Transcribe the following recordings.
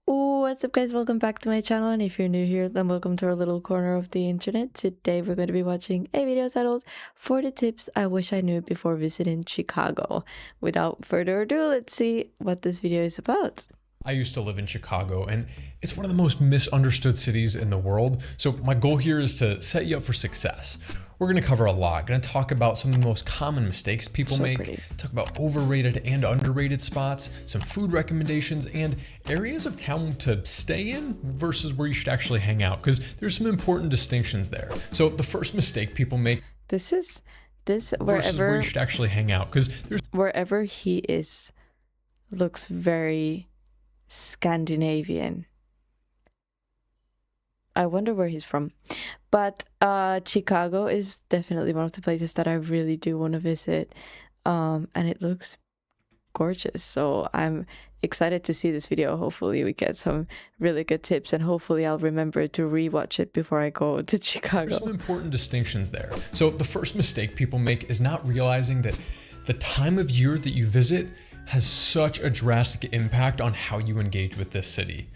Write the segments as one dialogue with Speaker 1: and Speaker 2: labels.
Speaker 1: What's up guys, welcome back to my channel, and if you're new here then welcome to our little corner of the internet. Today we're going to be watching a video titled 40 tips I wish I knew before visiting Chicago. Without further ado, let's see what this video is about.
Speaker 2: I used to live in Chicago, and it's one of the most misunderstood cities in the world. So my goal here is to set you up for success. We're going to cover a lot. Going to talk about some of the most common mistakes people make, talk about overrated and underrated spots, some food recommendations, and areas of town to stay in versus where you should actually hang out, because there's some important distinctions there. So the first mistake people make
Speaker 1: This
Speaker 2: wherever where you should actually hang out, because
Speaker 1: wherever he is looks very Scandinavian. I wonder where he's from. But Chicago is definitely one of the places that I really do want to visit. And it looks gorgeous. So I'm excited to see this video. Hopefully we get some really good tips, and hopefully I'll remember to rewatch it before I go to Chicago.
Speaker 2: There's some important distinctions there. So the first mistake people make is not realizing that the time of year that you visit has such a drastic impact on how you engage with this city.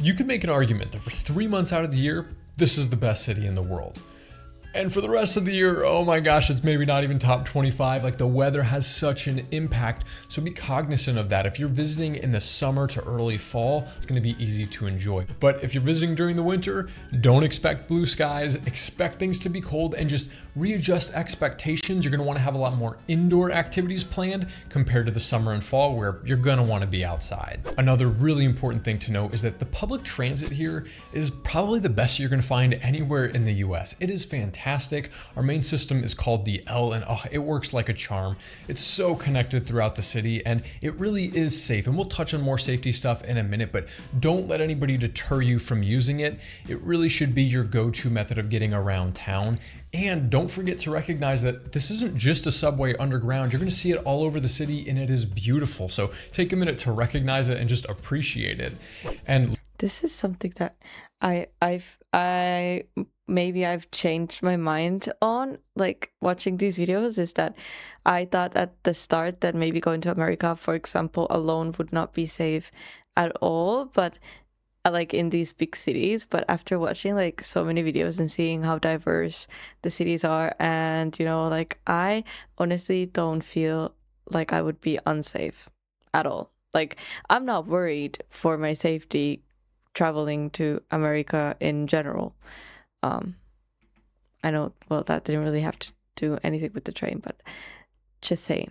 Speaker 2: You could make an argument that for 3 months out of the year, this is the best city in the world. And for the rest of the year, oh my gosh, it's maybe not even top 25. Like, the weather has such an impact. So be cognizant of that. If you're visiting in the summer to early fall, it's going to be easy to enjoy. But if you're visiting during the winter, don't expect blue skies, expect things to be cold, and just readjust expectations. You're going to want to have a lot more indoor activities planned compared to the summer and fall, where you're going to want to be outside. Another really important thing to note is that the public transit here is probably the best you're going to find anywhere in the US. It is fantastic. Our main system is called the L, and it works like a charm. It's so connected throughout the city, and it really is safe. And we'll touch on more safety stuff in a minute, but don't let anybody deter you from using it. It really should be your go-to method of getting around town. And don't forget to recognize that this isn't just a subway underground. You're going to see it all over the city, and it is beautiful. So take a minute to recognize it and just appreciate it. And
Speaker 1: this is something that maybe I've changed my mind on, like, watching these videos, is that I thought at the start that maybe going to America, for example, alone would not be safe at all, but like in these big cities. But after watching like so many videos and seeing how diverse the cities are, and like, I honestly don't feel like I would be unsafe at all. Like, I'm not worried for my safety traveling to America in general. I know, well, that didn't really have to do anything with the train, but just saying.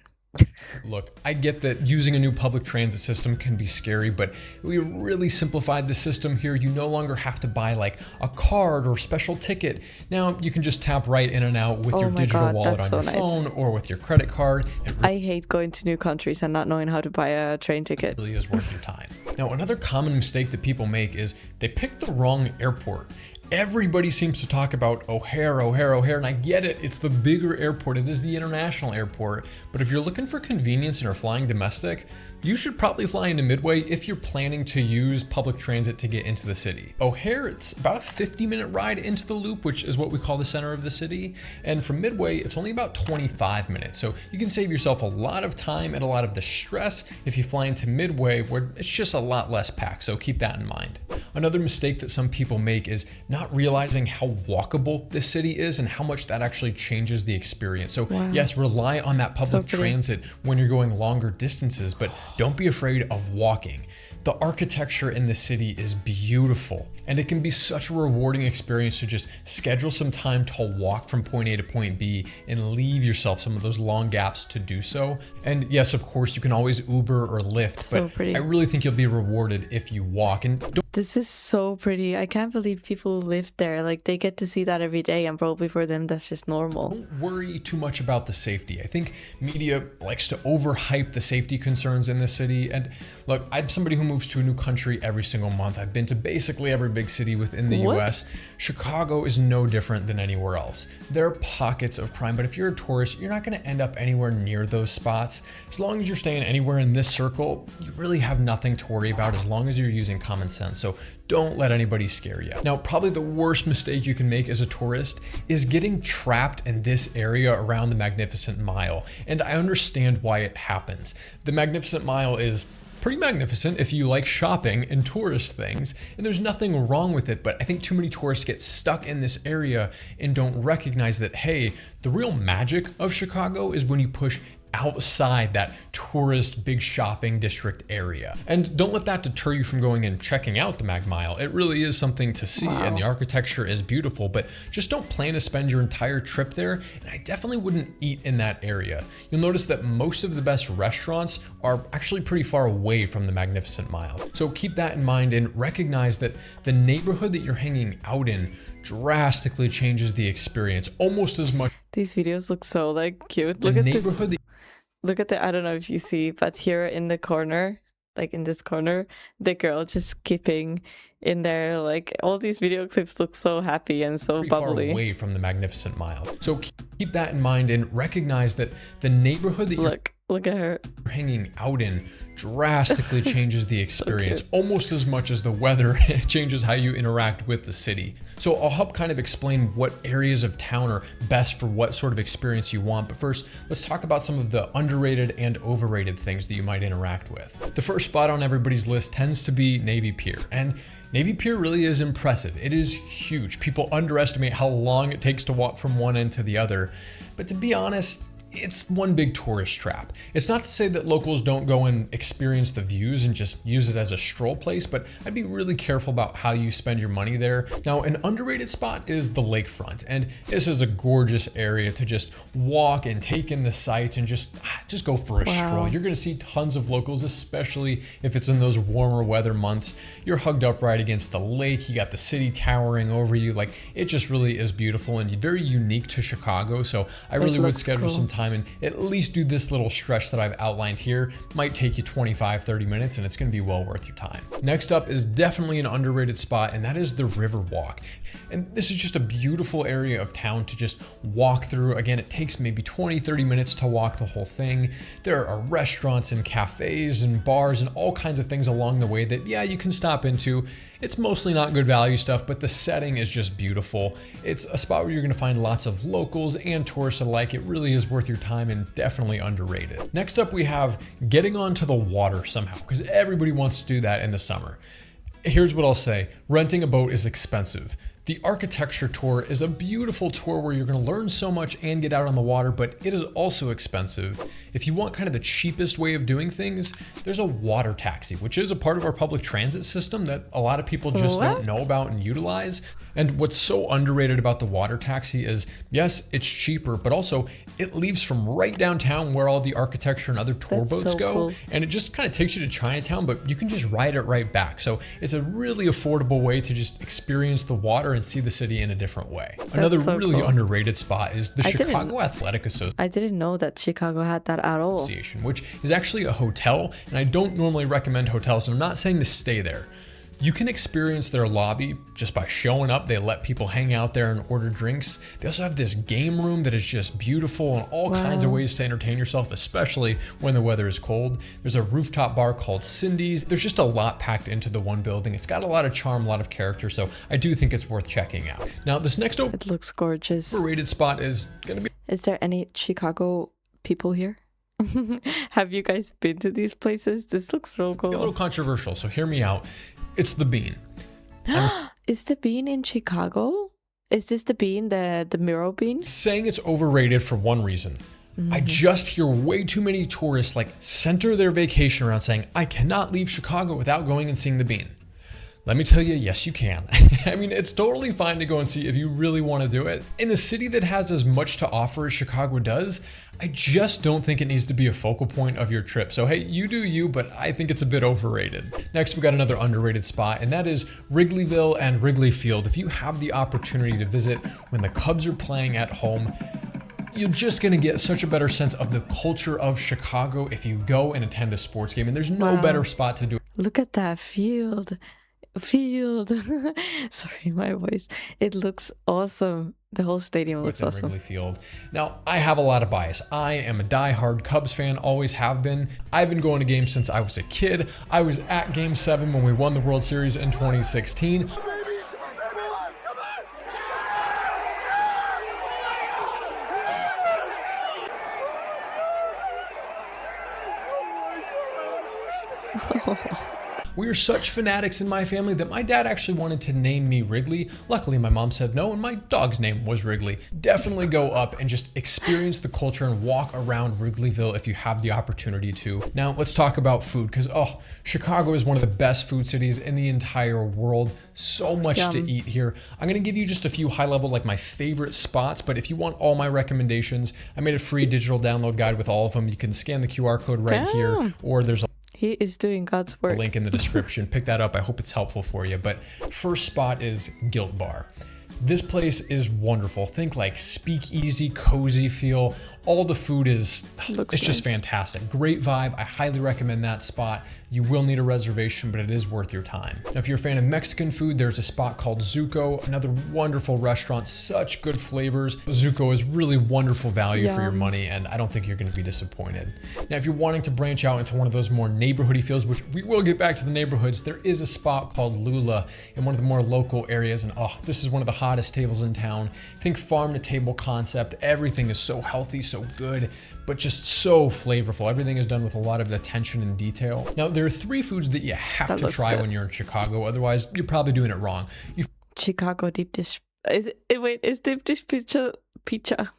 Speaker 2: Look, I get that using a new public transit system can be scary, but we really simplified the system here. You no longer have to buy like a card or special ticket. Now you can just tap right in and out with your digital wallet on your phone or with your credit card.
Speaker 1: I hate going to new countries and not knowing how to buy a train ticket.
Speaker 2: It really is worth your time. Now, another common mistake that people make is they pick the wrong airport. Everybody seems to talk about O'Hare, and I get it. It's the bigger airport. It is the international airport. But if you're looking for convenience and are flying domestic, you should probably fly into Midway if you're planning to use public transit to get into the city. O'Hare, it's about a 50-minute ride into the loop, which is what we call the center of the city. And from Midway, it's only about 25 minutes. So you can save yourself a lot of time and a lot of the stress if you fly into Midway, where it's just a lot less packed. So keep that in mind. Another mistake that some people make is not realizing how walkable this city is and how much that actually changes the experience. So yes, rely on that public transit when you're going longer distances, but don't be afraid of walking. The architecture in the city is beautiful, and it can be such a rewarding experience to just schedule some time to walk from point A to point B and leave yourself some of those long gaps to do so. And yes, of course, you can always Uber or Lyft, but I really think you'll be rewarded if you walk. And
Speaker 1: this is so pretty. I can't believe people live there. Like, they get to see that every day, and probably for them that's just normal.
Speaker 2: Don't worry too much about the safety. I think media likes to overhype the safety concerns in the city. And look, I'm somebody who moves to a new country every single month. I've been to basically every big city within the US. Chicago is no different than anywhere else. There are pockets of crime, but if you're a tourist, you're not going to end up anywhere near those spots. As long as you're staying anywhere in this circle, you really have nothing to worry about as long as you're using common sense. So don't let anybody scare you. Now, probably the worst mistake you can make as a tourist is getting trapped in this area around the Magnificent Mile. And I understand why it happens. The Magnificent Mile is pretty magnificent if you like shopping and tourist things, and there's nothing wrong with it, but I think too many tourists get stuck in this area and don't recognize that, hey, the real magic of Chicago is when you push outside that tourist big shopping district area. And don't let that deter you from going and checking out the Mag Mile. It really is something to see, and the architecture is beautiful, but just don't plan to spend your entire trip there, and I definitely wouldn't eat in that area. You'll notice that most of the best restaurants are actually pretty far away from the Magnificent Mile. So keep that in mind and recognize that the neighborhood that you're hanging out in drastically changes the experience almost as much.
Speaker 1: These videos look so like cute. Look at this. Look at the, I don't know if you see, but here in the corner, like in this corner, the girl just skipping in there. Like all these video clips look so happy and so bubbly.
Speaker 2: Far away from the Magnificent Mile. So keep that in mind and recognize that the neighborhood that
Speaker 1: Look at her
Speaker 2: hanging out in drastically changes the experience almost as much as the weather changes how you interact with the city. So I'll help kind of explain what areas of town are best for what sort of experience you want. But first, let's talk about some of the underrated and overrated things that you might interact with. The first spot on everybody's list tends to be Navy Pier. And Navy Pier really is impressive. It is huge. People underestimate how long it takes to walk from one end to the other. But to be honest, it's one big tourist trap. It's not to say that locals don't go and experience the views and just use it as a stroll place, but I'd be really careful about how you spend your money there. Now, an underrated spot is the lakefront, and this is a gorgeous area to just walk and take in the sights and just go for a stroll. You're gonna see tons of locals, especially if it's in those warmer weather months. You're hugged up right against the lake, you got the city towering over you. Like, it just really is beautiful and very unique to Chicago. So I really would schedule some time and at least do this little stretch that I've outlined here. Might take you 25-30 minutes and it's gonna be well worth your time. Next up is definitely an underrated spot, and that is the Riverwalk. And this is just a beautiful area of town to just walk through. Again, it takes maybe 20-30 minutes to walk the whole thing. There are restaurants and cafes and bars and all kinds of things along the way that, yeah, you can stop into. It's mostly not good value stuff, but the setting is just beautiful. It's a spot where you're gonna find lots of locals and tourists alike. It really is worth your time and definitely underrated. Next up, we have getting onto the water somehow, because everybody wants to do that in the summer. Here's what I'll say. Renting a boat is expensive. The architecture tour is a beautiful tour where you're gonna learn so much and get out on the water, but it is also expensive. If you want kind of the cheapest way of doing things, there's a water taxi, which is a part of our public transit system that a lot of people just don't know about and utilize. And what's so underrated about the water taxi is, yes, it's cheaper, but also it leaves from right downtown where all the architecture and other tour boats go. And it just kind of takes you to Chinatown, but you can just ride it right back. So it's a really affordable way to just experience the water and see the city in a different way. Another really underrated spot is the Chicago Athletic Association.
Speaker 1: I didn't know that Chicago had that at all.
Speaker 2: Which is actually a hotel, and I don't normally recommend hotels, and I'm not saying to stay there. You can experience their lobby just by showing up. They let people hang out there and order drinks. They also have this game room that is just beautiful and all kinds of ways to entertain yourself, especially when the weather is cold. There's a rooftop bar called Cindy's. There's just a lot packed into the one building. It's got a lot of charm, a lot of character, so I do think it's worth checking out. Now, this next
Speaker 1: it looks gorgeous.
Speaker 2: Overrated spot is gonna be...
Speaker 1: Is there any Chicago people here? Have you guys been to these places? This looks so cool.
Speaker 2: A little controversial, so hear me out. It's the Bean.
Speaker 1: Is the Bean in Chicago? Is this the Bean, the Miro Bean?
Speaker 2: Saying it's overrated for one reason. I just hear way too many tourists center their vacation around saying, I cannot leave Chicago without going and seeing the Bean. Let me tell you, yes, you can. I mean, it's totally fine to go and see if you really want to do it. In a city that has as much to offer as Chicago does, I just don't think it needs to be a focal point of your trip. So hey, you do you, but I think it's a bit overrated. Next, we got another underrated spot, and that is Wrigleyville and Wrigley Field. If you have the opportunity to visit when the Cubs are playing at home, you're just gonna get such a better sense of the culture of Chicago if you go and attend a sports game, and there's no better spot to do it.
Speaker 1: Look at that field. Sorry, my voice. It looks awesome. The whole stadium looks awesome.
Speaker 2: Wrigley Field. Now, I have a lot of bias. I am a diehard Cubs fan, always have been. I've been going to games since I was a kid. I was at Game 7 when we won the World Series in 2016. We are such fanatics in my family that my dad actually wanted to name me Wrigley. Luckily, my mom said no, and my dog's name was Wrigley. Definitely go up and just experience the culture and walk around Wrigleyville if you have the opportunity to. Now, let's talk about food, because Chicago is one of the best food cities in the entire world. So much to eat here. I'm gonna give you just a few high level, like my favorite spots, but if you want all my recommendations, I made a free digital download guide with all of them. You can scan the QR code right here, or there's a
Speaker 1: He is doing God's work.
Speaker 2: link in the description. Pick that up. I hope it's helpful for you. But first spot is Gilt Bar. This place is wonderful. Think like speakeasy, cozy feel. All the food is, it's just fantastic. Great vibe. I highly recommend that spot. You will need a reservation, but it is worth your time. Now, if you're a fan of Mexican food, there's a spot called Zuko, another wonderful restaurant, such good flavors. Zuko is really wonderful value for your money, and I don't think you're gonna be disappointed. Now, if you're wanting to branch out into one of those more neighborhoody feels, which we will get back to the neighborhoods, there is a spot called Lula in one of the more local areas, and this is one of the hottest tables in town. Think farm to table concept. Everything is so healthy, so good, but just so flavorful. Everything is done with a lot of attention and detail. Now, there are 3 foods that you have to try when you're in Chicago. Otherwise, you're probably doing it wrong.
Speaker 1: Chicago deep dish. Is deep dish pizza?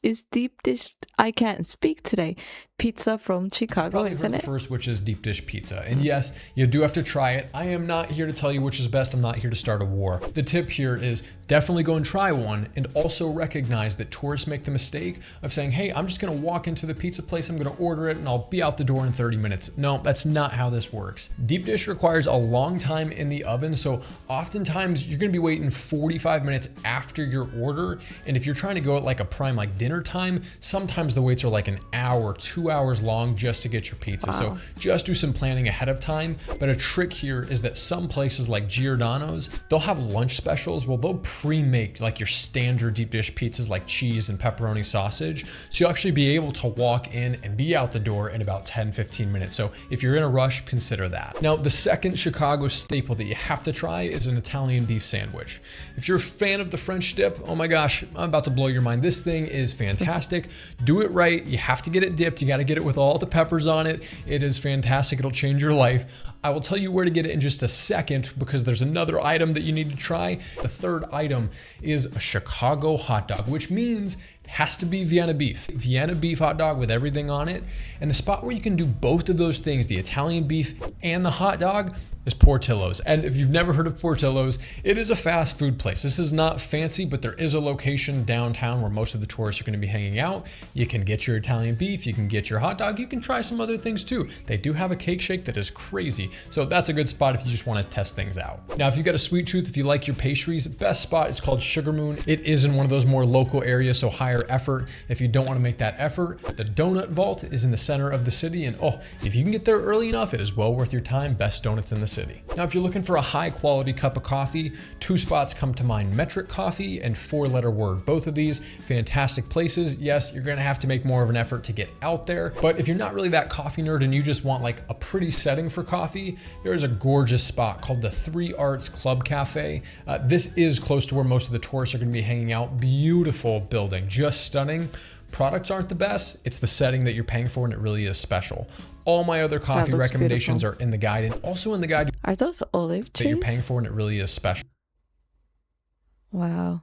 Speaker 1: Is deep dish? I can't speak today. Pizza from Chicago, isn't it?
Speaker 2: First, which is deep dish pizza. And yes, you do have to try it. I am not here to tell you which is best. I'm not here to start a war. The tip here is definitely go and try one, and also recognize that tourists make the mistake of saying, hey, I'm just gonna walk into the pizza place, I'm gonna order it, and I'll be out the door in 30 minutes. No, that's not how this works. Deep dish requires a long time in the oven, so oftentimes you're gonna be waiting 45 minutes after your order, and if you're trying to go at like a prime, like dinner time, sometimes the waits are like an hour, 2 hours long just to get your pizza. So just do some planning ahead of time. But a trick here is that some places like Giordano's, they'll have lunch specials. Well, they'll pre-make like your standard deep dish pizzas like cheese and pepperoni sausage. So you'll actually be able to walk in and be out the door in about 10-15 minutes. So if you're in a rush, consider that. Now, the second Chicago staple that you have to try is an Italian beef sandwich. If you're a fan of the French dip, oh my gosh, I'm about to blow your mind. This thing is fantastic. Do it right. You have to get it dipped. You got to get it with all the peppers on it. It is fantastic. It'll change your life. I will tell you where to get it in just a second, because there's another item that you need to try. The third item is a Chicago hot dog, which means it has to be Vienna beef. Vienna beef hot dog with everything on it. And the spot where you can do both of those things, the Italian beef and the hot dog, is Portillo's. And if you've never heard of Portillo's, it is a fast food place. This is not fancy, but there is a location downtown where most of the tourists are going to be hanging out. You can get your Italian beef, you can get your hot dog, you can try some other things too. They do have a cake shake that is crazy. So that's a good spot if you just want to test things out. Now, if you've got a sweet tooth, if you like your pastries, best spot is called Sugar Moon. It is in one of those more local areas, so higher effort. If you don't want to make that effort, the Donut Vault is in the center of the city. And if you can get there early enough, it is well worth your time. Best donuts in the city. Now, if you're looking for a high quality cup of coffee, 2 spots come to mind: Metric Coffee and 4 Letter Word. Both of these fantastic places. Yes, you're gonna have to make more of an effort to get out there, but if you're not really that coffee nerd and you just want like a pretty setting for coffee, there's a gorgeous spot called the 3 Arts Club Cafe. This is close to where most of the tourists are gonna be hanging out. Beautiful building, just stunning. Products aren't the best. It's the setting that you're paying for, and it really is special. All my other coffee recommendations are in the guide, and also in the guide
Speaker 1: are those olive trees
Speaker 2: that you're paying for, and it really is special.
Speaker 1: Wow,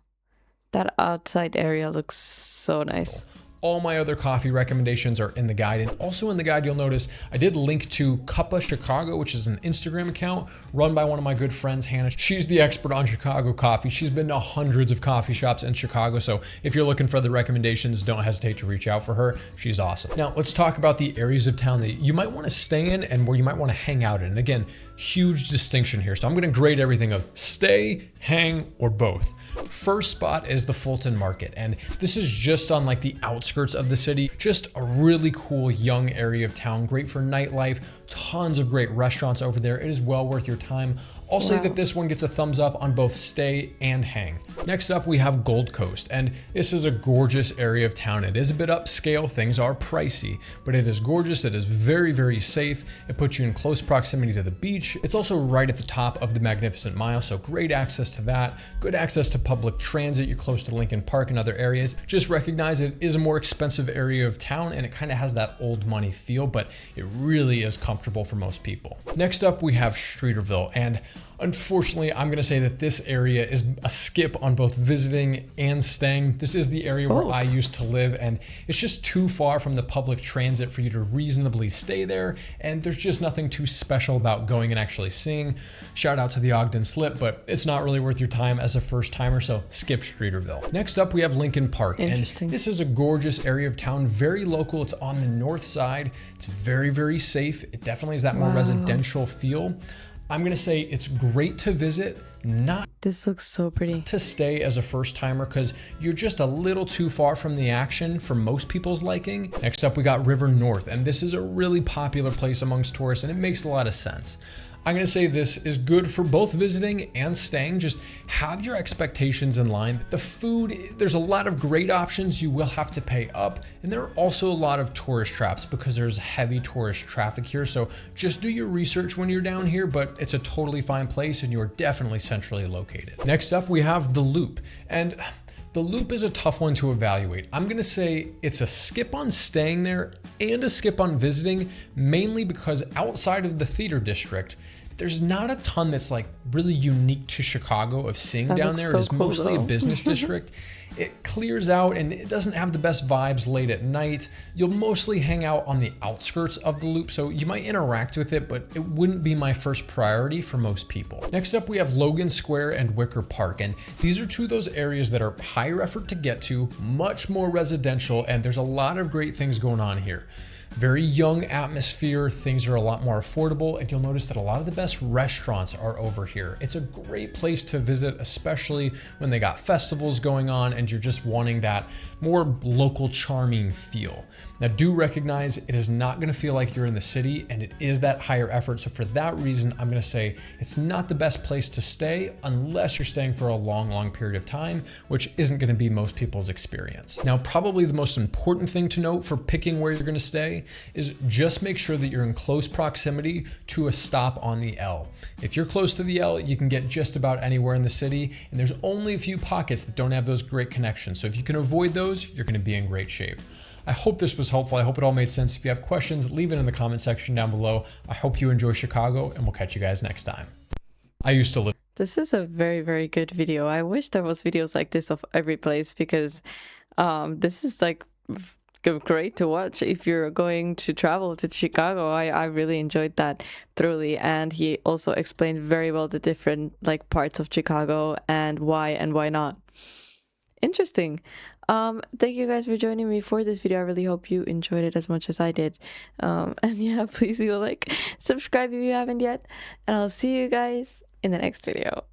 Speaker 1: that outside area looks so nice.
Speaker 2: All my other coffee recommendations are in the guide, and also in the guide you'll notice I did link to Cuppa Chicago, which is an Instagram account run by one of my good friends, Hannah. She's the expert on Chicago coffee. She's been to hundreds of coffee shops in Chicago, so if you're looking for the recommendations, don't hesitate to reach out for her. She's awesome. Now, let's talk about the areas of town that you might want to stay in and where you might want to hang out in. And again, huge distinction here. So I'm going to grade everything of stay, hang, or both. First spot is the Fulton Market, and this is just on like the outskirts of the city. Just a really cool young area of town, great for nightlife, tons of great restaurants over there. It is well worth your time. I'll say that this one gets a thumbs up on both stay and hang. Next up, we have Gold Coast, and this is a gorgeous area of town. It is a bit upscale, things are pricey, but it is gorgeous. It is very, very safe. It puts you in close proximity to the beach. It's also right at the top of the Magnificent Mile, so great access to that, good access to public transit, you're close to Lincoln Park and other areas. Just recognize it is a more expensive area of town and it kind of has that old money feel, but it really is comfortable for most people. Next up, we have Streeterville, and unfortunately, I'm going to say that this area is a skip on both visiting and staying. This is the area where I used to live, and it's just too far from the public transit for you to reasonably stay there, and there's just nothing too special about going and actually seeing. Shout out to the Ogden Slip, but it's not really worth your time as a first timer, so skip Streeterville. Next up, we have Lincoln Park.
Speaker 1: Interesting.
Speaker 2: And this is a gorgeous area of town, very local. It's on the north side. It's very, very safe. It definitely has that more residential feel. I'm gonna say it's great to visit, not
Speaker 1: this looks so pretty
Speaker 2: to stay as a first timer because you're just a little too far from the action for most people's liking. Next up, we got River North, and this is a really popular place amongst tourists, and it makes a lot of sense. I'm gonna say this is good for both visiting and staying. Just have your expectations in line. The food, there's a lot of great options. You will have to pay up. And there are also a lot of tourist traps because there's heavy tourist traffic here. So just do your research when you're down here, but it's a totally fine place and you're definitely centrally located. Next up, we have the Loop. And the Loop is a tough one to evaluate. I'm gonna say it's a skip on staying there and a skip on visiting, mainly because outside of the theater district, there's not a ton that's like really unique to Chicago of seeing down there. It is mostly a business district. It clears out and it doesn't have the best vibes late at night. You'll mostly hang out on the outskirts of the Loop, so you might interact with it, but it wouldn't be my first priority for most people. Next up, we have Logan Square and Wicker Park, and these are two of those areas that are higher effort to get to, much more residential, and there's a lot of great things going on here. Very young atmosphere, things are a lot more affordable, and you'll notice that a lot of the best restaurants are over here. It's a great place to visit, especially when they got festivals going on and you're just wanting that more local charming feel. Now do recognize it is not gonna feel like you're in the city and it is that higher effort. So for that reason, I'm gonna say it's not the best place to stay unless you're staying for a long, long period of time, which isn't gonna be most people's experience. Now, probably the most important thing to note for picking where you're gonna stay is just make sure that you're in close proximity to a stop on the L. If you're close to the L, you can get just about anywhere in the city, and there's only a few pockets that don't have those great connections. So if you can avoid those, you're gonna be in great shape. I hope this was helpful. I hope it all made sense. If you have questions, leave it in the comment section down below. I hope you enjoy Chicago, and we'll catch you guys next time. I used to live.
Speaker 1: This is a very, very good video. I wish there was videos like this of every place because this is like great to watch if you're going to travel to Chicago. I really enjoyed that thoroughly, and he also explained very well the different like parts of Chicago and why not. Interesting. Thank you guys for joining me for this video. I really hope you enjoyed it as much as I did. And yeah, please leave a like, subscribe if you haven't yet, and I'll see you guys in the next video.